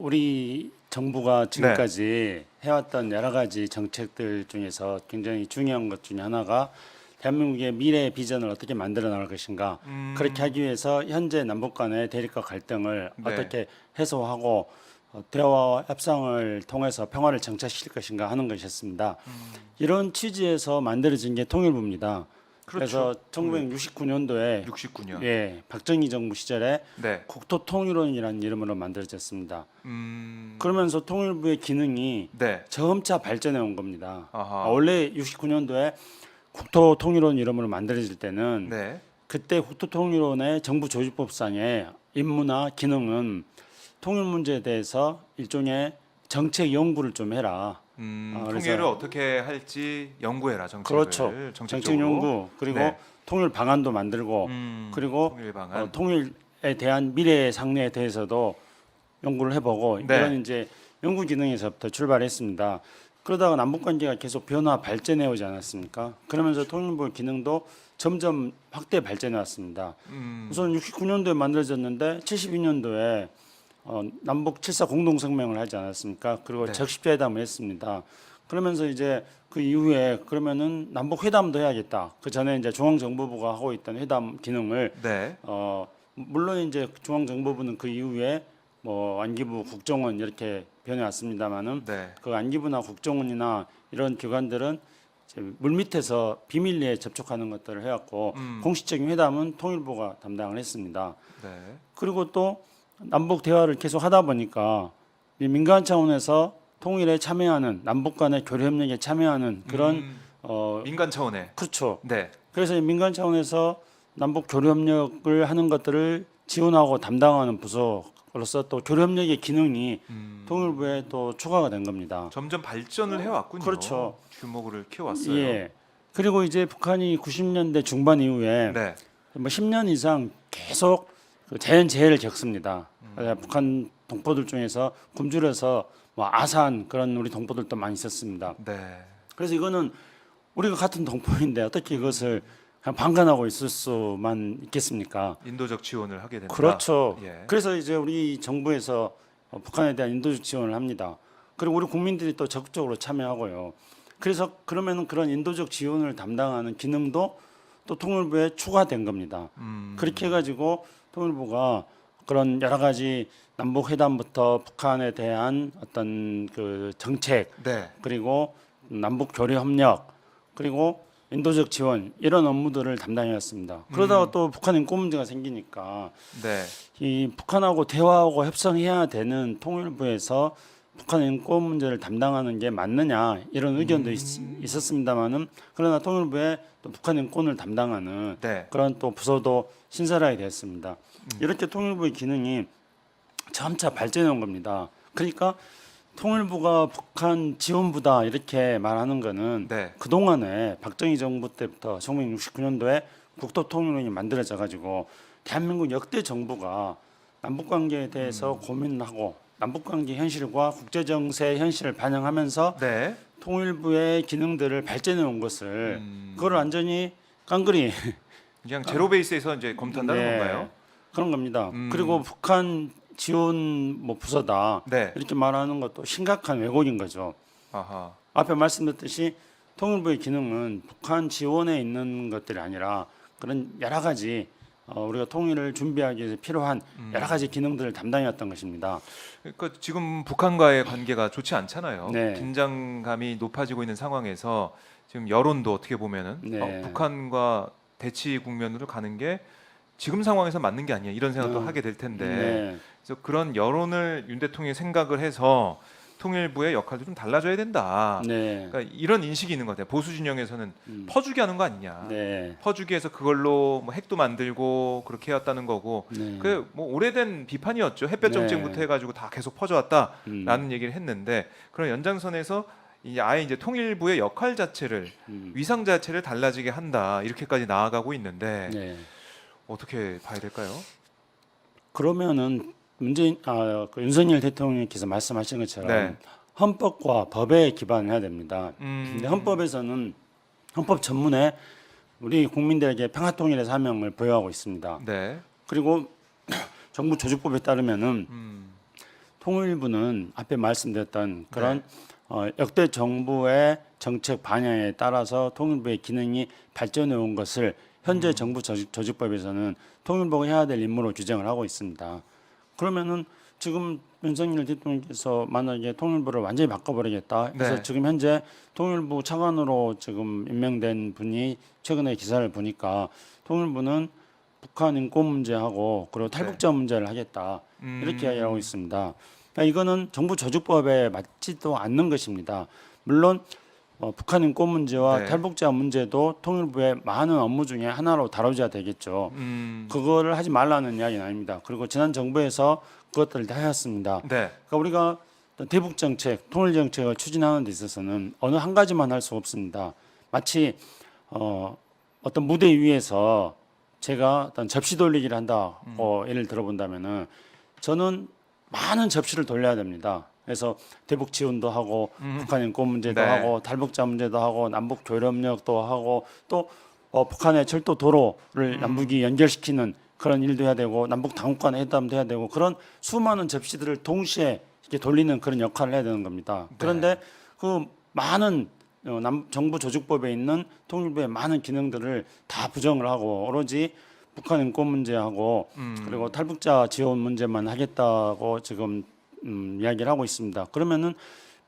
우리 정부가 지금까지 해왔던 여러 가지 정책들 중에서 굉장히 중요한 것 중에 하나가 대한민국의 미래 비전을 어떻게 만들어 나갈 것인가. 그렇게 하기 위해서 현재 남북 간의 대립과 갈등을 네. 어떻게 해소하고 대화와 협상을 통해서 평화를 정착시킬 것인가 하는 것이었습니다. 이런 취지에서 만들어진 게 통일부입니다. 그래서 그렇죠. 1969년도에 69년. 예, 박정희 정부 시절에 네. 국토통일원이라는 이름으로 만들어졌습니다. 음. 그러면서 통일부의 기능이 네. 점차 발전해 온 겁니다. 아하. 원래 69년도에 국토통일원 이름으로 만들어질 때는 네. 그때 국토통일원의 정부 조직법상의 임무나 기능은 통일 문제에 대해서 일종의 정책 연구를 좀 해라. 그래서 통일을 어떻게 할지 연구해라 정책을. 그렇죠. 정책 연구 그리고 네. 통일 방안도 만들고 그리고 통일 방안. 통일에 대한 미래 상례에 대해서도 연구를 해보고 네. 이런 이제 연구 기능에서부터 출발했습니다. 그러다가 남북 관계가 계속 변화 발전해 오지 않았습니까? 그러면서 통일부 기능도 점점 확대 발전해 왔습니다. 우선 69년도에 만들어졌는데 72년도에 남북 7.4 공동성명을 하지 않았습니까? 그리고 네. 적십자회담을 했습니다. 그러면서 이제 그 이후에 그러면은 남북 회담도 해야겠다. 그 전에 이제 중앙정보부가 하고 있던 회담 기능을 네. 물론 이제 중앙정보부는 그 이후에 뭐 안기부, 국정원 이렇게 변해왔습니다만은 네. 그 안기부나 국정원이나 이런 기관들은 이제 물밑에서 비밀리에 접촉하는 것들을 해왔고 공식적인 회담은 통일부가 담당을 했습니다. 네. 그리고 또 남북 대화를 계속 하다 보니까 이 민간 차원에서 통일에 참여하는 남북 간의 교류 협력에 참여하는 그런 민간 차원에. 그렇죠. 네. 그래서 이 민간 차원에서 남북 교류 협력을 하는 것들을 지원하고 담당하는 부서로서 또 교류 협력의 기능이 통일부에 또 추가가 된 겁니다. 점점 발전을 해왔군요. 그렇죠. 규모를 키워왔어요. 예. 그리고 이제 북한이 90년대 중반 이후에 네. 뭐 10년 이상 계속 그 자연재해를 겪습니다. 북한 동포들 중에서 굶주려서 뭐 아산 그런 우리 동포들도 많이 있었습니다. 네. 그래서 이거는 우리가 같은 동포인데 어떻게 이것을 그냥 방관하고 있을 수만 있겠습니까? 인도적 지원을 하게 된다. 그렇죠. 예. 그래서 이제 우리 정부에서 북한에 대한 인도적 지원을 합니다. 그리고 우리 국민들이 또 적극적으로 참여하고요. 그래서 그러면 그런 인도적 지원을 담당하는 기능도 또 통일부에 추가된 겁니다. 그렇게 해가지고 통일부가 그런 여러 가지 남북 회담부터 북한에 대한 어떤 그 정책 네. 그리고 남북 교류 협력 그리고 인도적 지원 이런 업무들을 담당해왔습니다. 그러다가 또 북한 인권 문제가 생기니까 네. 이 북한하고 대화하고 협상해야 되는 통일부에서 북한 인권 문제를 담당하는 게 맞느냐 이런 의견도 있었습니다만은 그러나 통일부에 또 북한 인권을 담당하는 네. 그런 또 부서도 신설하게 됐습니다. 이렇게 통일부의 기능이 점차 발전해 온 겁니다. 그러니까 통일부가 북한 지원부다 이렇게 말하는 거는 네. 그동안에 박정희 정부 때부터 1969년도에 국토통일원이 만들어져 가지고 대한민국 역대 정부가 남북관계에 대해서 고민하고 남북관계 현실과 국제정세 현실을 반영하면서 네. 통일부의 기능들을 발전해 온 것을 그걸 완전히 깡그리 그냥 제로 베이스에서 이제 검토한다는 네, 건가요? 그런 겁니다. 그리고 북한 지원 뭐 부서다 네. 이렇게 말하는 것도 심각한 왜곡인 거죠. 아하. 앞에 말씀드렸듯이 통일부의 기능은 북한 지원에 있는 것들이 아니라 그런 여러 가지 우리가 통일을 준비하기 위해서 필요한 여러 가지 기능들을 담당해왔던 것입니다. 그러니까 지금 북한과의 관계가 좋지 않잖아요. 네. 긴장감이 높아지고 있는 상황에서 지금 여론도 어떻게 보면은 네. 북한과 대치 국면으로 가는 게 지금 상황에서 맞는 게 아니야 이런 생각도 하게 될 텐데 네. 그래서 그런 여론을 윤 대통령이 생각을 해서 통일부의 역할도 좀 달라져야 된다. 네. 그러니까 이런 인식이 있는 것 같아요. 보수 진영에서는 퍼주기 하는 거 아니냐. 네. 퍼주기해서 그걸로 뭐 핵도 만들고 그렇게 해왔다는 거고 네. 그 뭐 오래된 비판이었죠. 햇볕 정책부터 네. 해가지고 다 계속 퍼져왔다라는 얘기를 했는데 그런 연장선에서 이제 아예 이제 통일부의 역할 자체를 위상 자체를 달라지게 한다 이렇게까지 나아가고 있는데 네. 어떻게 봐야 될까요? 그러면은 그 윤석열 대통령께서 말씀하신 것처럼 네. 헌법과 법에 기반해야 됩니다. 근데 헌법에서는 헌법 전문에 우리 국민들에게 평화통일의 사명을 부여하고 있습니다. 네. 그리고 정부 조직법에 따르면은 통일부는 앞에 말씀드렸던 그런 역대 정부의 정책 방향에 따라서 통일부의 기능이 발전해 온 것을 현재 정부 조직법에서는 통일부가 해야 될 임무로 규정을 하고 있습니다. 그러면은 지금 윤석열 대통령께서 만약에 통일부를 완전히 바꿔버리겠다. 그래서 네. 지금 현재 통일부 차관으로 지금 임명된 분이 최근에 기사를 보니까 통일부는 북한 인권 문제하고 그리고 탈북자 문제를 하겠다. 이렇게 이야기하고 있습니다. 그러니까 이거는 정부 조직법에 맞지도 않는 것입니다. 물론 북한 인권 문제와 네. 탈북자 문제도 통일부의 많은 업무 중에 하나로 다뤄져야 되겠죠. 그거를 하지 말라는 이야기는 아닙니다. 그리고 지난 정부에서 그것들을 다 해왔습니다. 네. 그러니까 우리가 대북 정책, 통일 정책을 추진하는 데 있어서는 어느 한 가지만 할 수 없습니다. 마치 어떤 무대 위에서 제가 어떤 접시 돌리기를 한다고 예를 들어본다면은 저는 많은 접시를 돌려야 됩니다. 그래서 대북 지원도 하고 북한 인권 문제도 네. 하고 탈북자 문제도 하고 남북 교류협력도 하고 또 북한의 철도 도로를 남북이 연결시키는 그런 일도 해야 되고 남북 당국간 회담도 해야 되고 그런 수많은 접시들을 동시에 이렇게 돌리는 그런 역할을 해야 되는 겁니다. 그런데 그 많은 정부 조직법에 있는 통일부의 많은 기능들을 다 부정을 하고 오로지 북한 인권 문제하고 그리고 탈북자 지원 문제만 하겠다고 지금 이야기를 하고 있습니다. 그러면은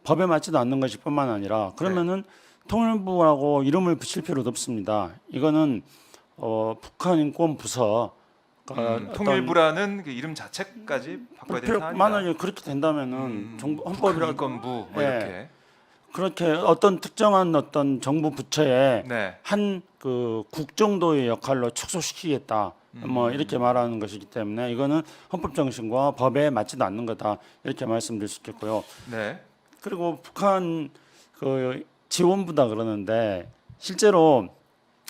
법에 맞지도 않는 것이 뿐만 아니라 그러면은 통일부라고 이름을 붙일 필요도 없습니다. 이거는 북한 인권 부서 통일부라는 그 이름 자체까지 바꿔야 되는 상황이다. 만약에 그렇게 된다면은 정부 헌법이라 인권부 뭐 예. 이렇게. 그렇게 어떤 특정한 어떤 정부 부처에 네. 한 그 국 정도의 역할로 축소시키겠다. 뭐 이렇게 말하는 것이기 때문에 이거는 헌법 정신과 법에 맞지도 않는 거다. 이렇게 말씀드릴 수 있겠고요. 네. 그리고 북한 그 지원부다 그러는데 실제로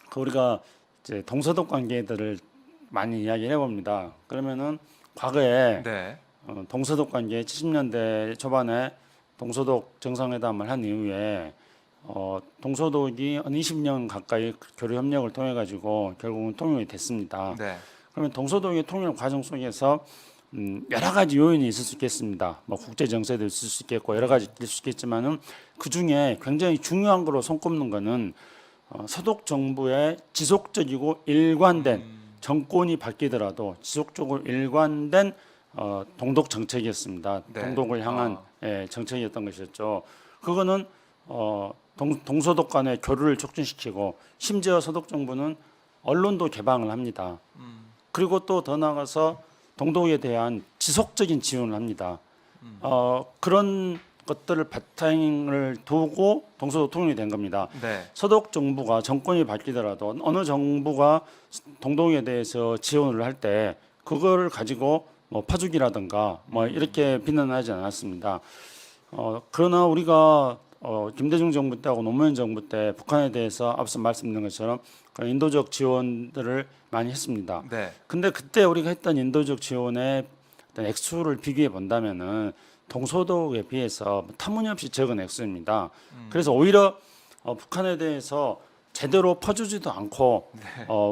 그 우리가 이제 동서독 관계들을 많이 이야기해 봅니다. 그러면은 과거에 네. 동서독 관계 70년대 초반에 동서독 정상회담을 한 이후에 동서독이 한 20년 가까이 교류 협력을 통해 가지고 결국은 통일이 됐습니다. 네. 그러면 동서독의 통일 과정 속에서 여러 가지 요인이 있을 수 있겠습니다. 뭐 국제 정세도 있을 수 있겠고 여러 가지 있을 수 있겠지만은 그 중에 굉장히 중요한 거로 손꼽는 거는 서독 정부의 지속적이고 일관된 정권이 바뀌더라도 지속적으로 일관된 동독 정책이었습니다. 네. 동독을 향한 정책이었던 것이었죠. 그거는 동서독 간의 교류를 촉진시키고 심지어 서독 정부는 언론도 개방을 합니다. 그리고 또 더 나아가서 동독에 대한 지속적인 지원을 합니다. 그런 것들을 바탕을 두고 동서독 통일이 된 겁니다. 네. 서독 정부가 정권이 바뀌더라도 어느 정부가 동독에 대해서 지원을 할 때 그거를 가지고 뭐 파죽이라든가 뭐 이렇게 비난하지 않았습니다. 그러나 우리가 김대중 정부 때하고 노무현 정부 때 북한에 대해서 앞서 말씀드린 것처럼 그런 인도적 지원들을 많이 했습니다. 네. 근데 그때 우리가 했던 인도적 지원의 어떤 액수를 비교해 본다면은 동서독에 비해서 터무니없이 적은 액수입니다. 그래서 오히려 북한에 대해서 제대로 퍼주지도 않고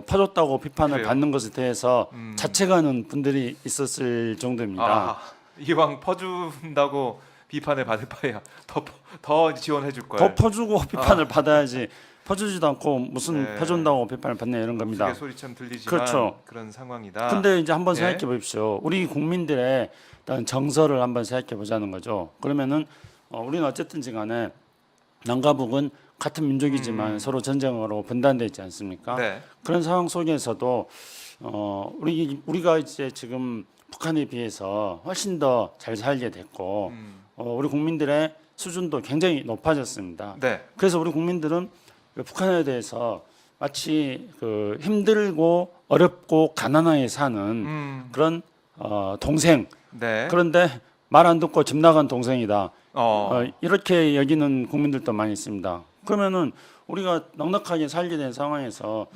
퍼줬다고 비판을 그래요? 받는 것에 대해서 자책하는 분들이 있었을 정도입니다. 아, 이왕 퍼준다고 비판을 받을 바에야 더 지원해 줄 거예요. 더 퍼주고 비판을 받아야지 퍼주지도 않고 무슨 네. 퍼준다고 비판을 받냐 이런 겁니다. 그게 소리처럼 들리지만 그렇죠. 그런 상황이다. 근데 이제 한번 예. 생각해 보십시오. 우리 국민들의 어떤 정서를 한번 생각해 보자는 거죠. 그러면은 우리는 어쨌든지 간에 남과 북은 같은 민족이지만 서로 전쟁으로 분단돼 있지 않습니까? 네. 그런 상황 속에서도 우리가 이제 지금 북한에 비해서 훨씬 더 잘 살게 됐고 우리 국민들의 수준도 굉장히 높아졌습니다. 네. 그래서 우리 국민들은 북한에 대해서 마치 그 힘들고 어렵고 가난하게 사는 그런 동생. 네. 그런데 말 안 듣고 집 나간 동생이다. 이렇게 여기는 국민들도 많이 있습니다. 그러면은 우리가 넉넉하게 살게 된 상황에서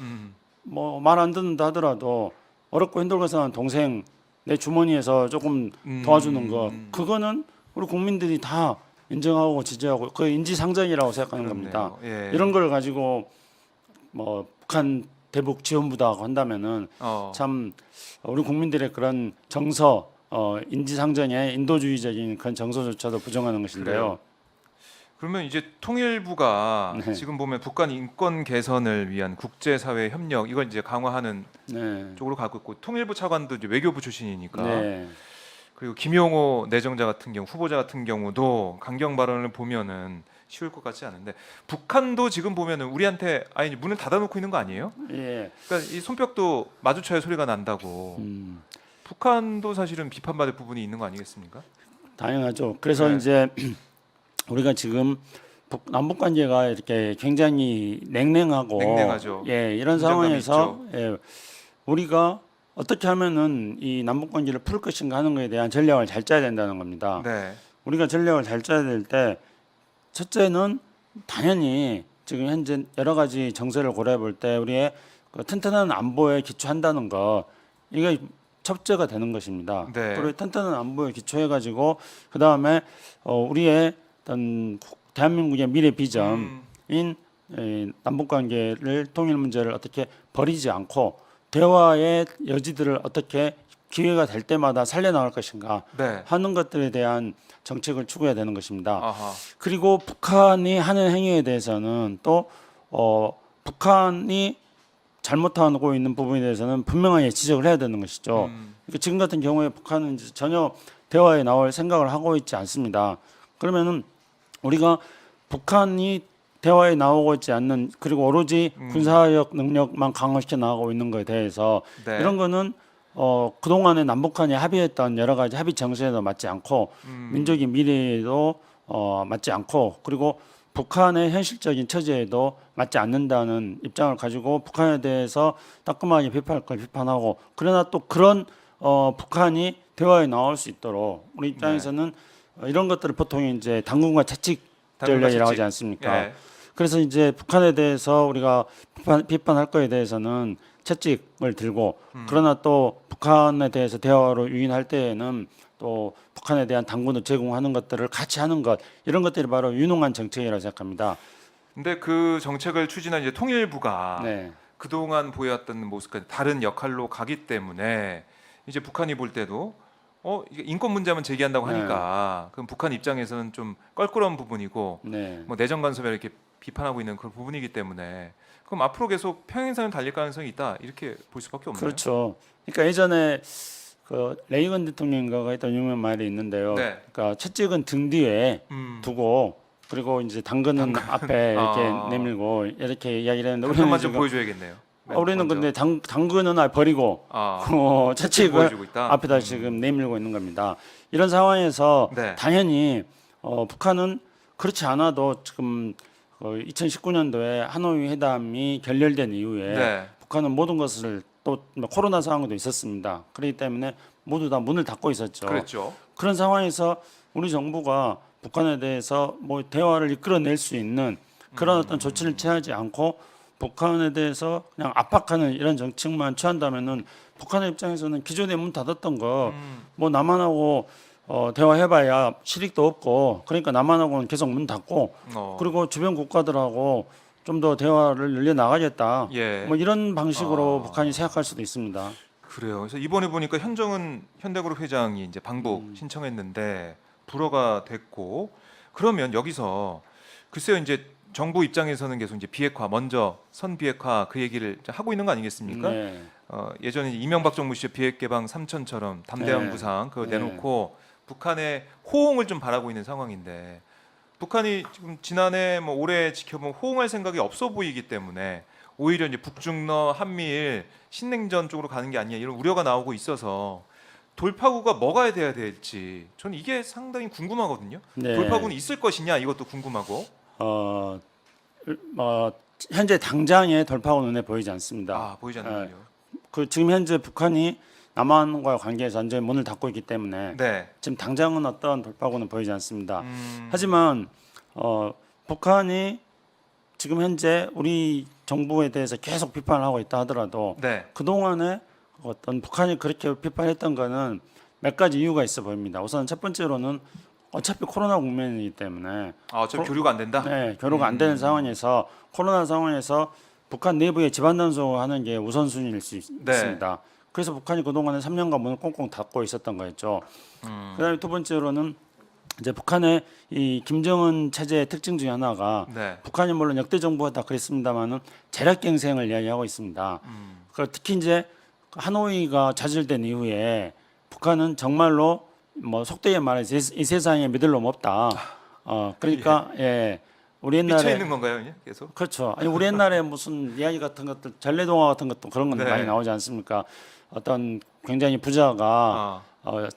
뭐 말 안 듣는다 하더라도 어렵고 힘들고 사는 동생 내 주머니에서 조금 도와주는 거 그거는 우리 국민들이 다 인정하고 지지하고 그 인지상정이라고 생각하는 겁니다. 예. 이런 걸 가지고 뭐 북한 대북 지원부다 한다면은 참 우리 국민들의 그런 정서 인지상정의 인도주의적인 그런 정서조차도 부정하는 것인데요. 그래요. 그러면 이제 통일부가 네. 지금 보면 북한 인권 개선을 위한 국제사회 협력 이걸 이제 강화하는 네. 쪽으로 가고 있고 통일부 차관도 이제 외교부 출신이니까 네. 그리고 김용호 내정자 같은 경우 후보자 같은 경우도 강경 발언을 보면은 쉬울 것 같지 않은데 북한도 지금 보면은 우리한테 아니 문을 닫아놓고 있는 거 아니에요? 예. 그러니까 이 손뼉도 마주쳐야 소리가 난다고. 북한도 사실은 비판받을 부분이 있는 거 아니겠습니까? 당연하죠. 그래서 네. 이제 우리가 지금 남북 관계가 이렇게 굉장히 냉랭하고 냉랭하죠. 예, 이런 긴장감이 상황에서 예, 우리가 어떻게 하면은 이 남북 관계를 풀 것인가 하는 것에 대한 전략을 잘 짜야 된다는 겁니다. 네. 우리가 전략을 잘 짜야 될 때 첫째는 당연히 지금 현재 여러 가지 정세를 고려해 볼 때 우리의 그 튼튼한 안보에 기초한다는 거 이게 첫째가 되는 것입니다. 네. 그리고 튼튼한 안보에 기초해 가지고 그 다음에 우리의 어떤 대한민국의 미래 비전인 남북 관계를 통일 문제를 어떻게 버리지 않고 대화의 여지들을 어떻게 기회가 될 때마다 살려나갈 것인가 네. 하는 것들에 대한 정책을 추구해야 되는 것입니다. 아하. 그리고 북한이 하는 행위에 대해서는 또 북한이 잘못하고 있는 부분에 대해서는 분명하게 지적을 해야 되는 것이죠. 그러니까 지금 같은 경우에 북한은 이제 전혀 대화에 나올 생각을 하고 있지 않습니다. 그러면은 우리가 북한이 대화에 나오고 있지 않는 그리고 오로지 군사력 능력만 강화시켜 나가고 있는 것에 대해서 네. 이런 거는 그동안에 남북한이 합의했던 여러 가지 합의 정세에도 맞지 않고 민족의 미래에도 맞지 않고 그리고 북한의 현실적인 처지에도 맞지 않는다는 입장을 가지고 북한에 대해서 따끔하게 비판할 걸 비판하고 그러나 또 그런 북한이 대화에 나올 수 있도록 우리 입장에서는 이런 것들을 보통 이제 당군과 채찍 전략이라고 하지 않습니까? 예. 그래서 이제 북한에 대해서 우리가 비판할 거에 대해서는 채찍을 들고 그러나 또 북한에 대해서 대화로 유인할 때에는 또 북한에 대한 당군을 제공하는 것들을 같이 하는 것 이런 것들이 바로 유능한 정책이라고 생각합니다. 근데 그 정책을 추진한 이제 통일부가 네, 그동안 보여왔던 모습과 다른 역할로 가기 때문에 이제 북한이 볼 때도 이게 인권 문제만 제기한다고 네. 하니까 그럼 북한 입장에서는 좀 껄끄러운 부분이고 네, 뭐 내정 간섭에 이렇게 비판하고 있는 그런 부분이기 때문에 그럼 앞으로 계속 평행선을 달릴 가능성이 있다 이렇게 볼 수밖에 없나요? 그렇죠. 그러니까 예전에 그 레이건 대통령과가 했던 유명한 말이 있는데요. 네. 그러니까 채찍은 등 뒤에 두고 그리고 이제 당근은 앞에 이렇게 아. 내밀고 이렇게 이야기를 했는데 당근만 우리는 좀 지금 보여줘야겠네요. 우리는 먼저. 근데 당근은 버리고 채찍을 보여주고 있다. 앞에다 지금 내밀고 있는 겁니다. 이런 상황에서 네. 당연히 북한은 그렇지 않아도 지금 2019년도에 하노이 회담이 결렬된 이후에 네. 북한은 모든 것을 또 코로나 상황도 있었습니다. 그렇기 때문에 모두 다 문을 닫고 있었죠. 그랬죠. 그런 상황에서 우리 정부가 북한에 대해서 뭐 대화를 이끌어낼 수 있는 그런 어떤 조치를 취하지 않고 북한에 대해서 그냥 압박하는 이런 정책만 취한다면은 북한의 입장에서는 기존에 문 닫았던 거 뭐 남한하고 대화해봐야 실익도 없고 그러니까 남한하고는 계속 문 닫고 그리고 주변 국가들하고 좀 더 대화를 늘려 나가겠다. 예. 뭐 이런 방식으로 북한이 생각할 수도 있습니다. 그래요. 그래서 이번에 보니까 현정은 현대그룹 회장이 이제 방북 신청했는데 불허가 됐고 그러면 여기서 글쎄요 이제 정부 입장에서는 계속 이제 비핵화 먼저 선비핵화 그 얘기를 하고 있는 거 아니겠습니까? 네. 예전에 이명박 정부 시절 비핵개방 3천처럼 담대한 네. 구상 그거 네. 내놓고 북한의 호응을 좀 바라고 있는 상황인데 북한이 지금 지난해 뭐 올해 지켜보면 호응할 생각이 없어 보이기 때문에 오히려 이제 북중러 한미일 신냉전 쪽으로 가는 게 아니냐 이런 우려가 나오고 있어서 돌파구가 뭐가 돼야 될지 저는 이게 상당히 궁금하거든요. 네. 돌파구는 있을 것이냐 이것도 궁금하고. 현재 당장의 돌파구 눈에 보이지 않습니다. 보이지 않는군요. 그 지금 현재 북한이 남한과의 관계에서 완전히 문을 닫고 있기 때문에 네. 지금 당장은 어떤 돌파구는 보이지 않습니다. 하지만 북한이 지금 현재 우리 정부에 대해서 계속 비판을 하고 있다 하더라도 네. 그 동안에 어떤 북한이 그렇게 비판했던 거는 몇 가지 이유가 있어 보입니다. 우선 첫 번째로는 어차피 코로나 국면이기 때문에 어차피 교류가 안 된다. 네, 교류가 안 되는 상황에서 코로나 상황에서 북한 내부에 집안 단속하는 게 우선순위일 수 네. 있습니다. 그래서 북한이 그동안에 3년간 문을 꽁꽁 닫고 있었던 거였죠. 그다음에 두 번째로는 이제 북한의 이 김정은 체제의 특징 중에 하나가 네. 북한이 물론 역대 정부가 다 그랬습니다만은 재략갱생을 이야기하고 있습니다. 특히 이제 하노이가 좌절된 이후에 북한은 정말로 뭐 속되게 말해서 이 세상에 믿을 놈 없다. 그러니까 예. 우리 미쳐 옛날에 있는 건가요, 이제? 계속? 그렇죠. 아니 우리 옛날에 무슨 이야기 같은 것들 전래동화 같은 것도 그런 건 네. 많이 나오지 않습니까? 어떤 굉장히 부자가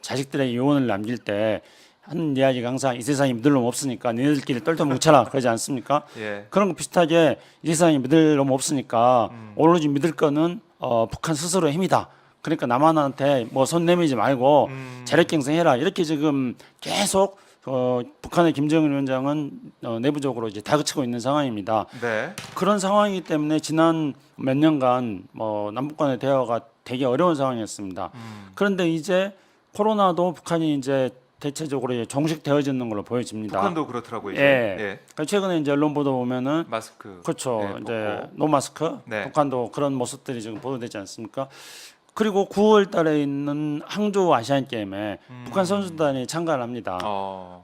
자식들에게 유언을 남길 때 하는 이야기가 항상 이 세상에 믿을 놈 없으니까 너희들끼리 똘똘 뭉쳐라 그러지 않습니까? 예. 그런 거 비슷하게 이 세상에 믿을 놈 없으니까 오로지 믿을 거는 북한 스스로의 힘이다. 그러니까 남한한테 뭐 손 내밀지 말고 재력갱생해라. 이렇게 지금 계속 북한의 김정은 위원장은 내부적으로 이제 다그치고 있는 상황입니다. 네. 그런 상황이기 때문에 지난 몇 년간 남북 간의 대화가 되게 어려운 상황이었습니다. 그런데 이제 코로나도 북한이 이제 대체적으로 이제 종식되어지는 걸로 보여집니다. 북한도 그렇더라고요. 이제. 예. 예. 그러니까 최근에 이제 언론 보도 보면은 마스크. 그렇죠. 네, 이제 벗고. 노마스크 네. 북한도 그런 모습들이 지금 보도되지 않습니까? 그리고 9월 달에 있는 항저우 아시안 게임에 북한 선수단이 참가를 합니다.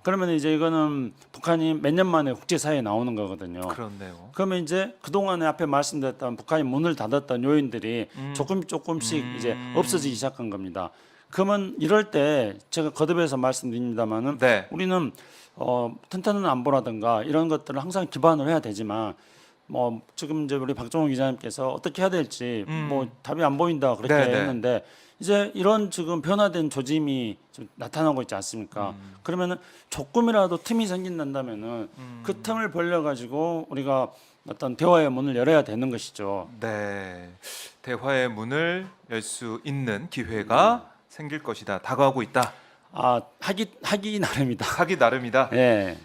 그러면 이제 이거는 북한이 몇 년 만에 국제사회에 나오는 거거든요. 그렇네요. 그러면 이제 그동안에 앞에 말씀드렸던 북한이 문을 닫았던 요인들이 조금씩 이제 없어지기 시작한 겁니다. 그러면 이럴 때 제가 거듭해서 말씀드립니다만은 네. 우리는 튼튼한 안보라든가 이런 것들을 항상 기반을 해야 되지만 뭐 지금 이제 우리 박종훈 기자님께서 어떻게 해야 될지 뭐 답이 안 보인다 그렇게 네네. 했는데 이제 이런 지금 변화된 조짐이 좀 나타나고 있지 않습니까? 그러면은 조금이라도 틈이 생긴다면은 그 틈을 벌려 가지고 우리가 어떤 대화의 문을 열어야 되는 것이죠. 네. 대화의 문을 열 수 있는 기회가 생길 것이다. 다가오고 있다. 하기 나름이다. 하기 나름이다. 예.